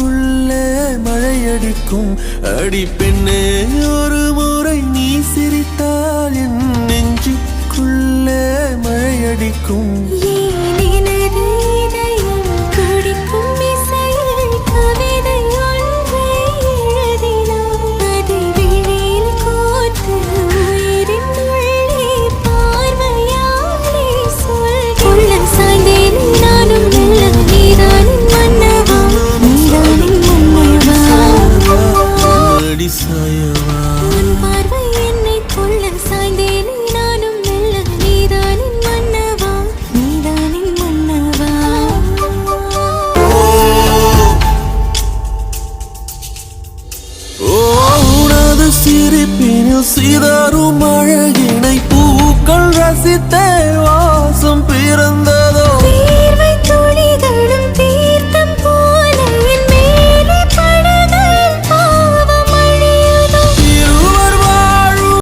நெஞ்சுக்குள்ளே மழையடிக்கும் அடி பெண்ணே ஒரு முறை நீ சிரித்தால் என் நெஞ்சுக்குள்ளே மழையடிக்கும் சிரிப்பினில் சிதறும் அழகினை பூக்கள் ரசித்தே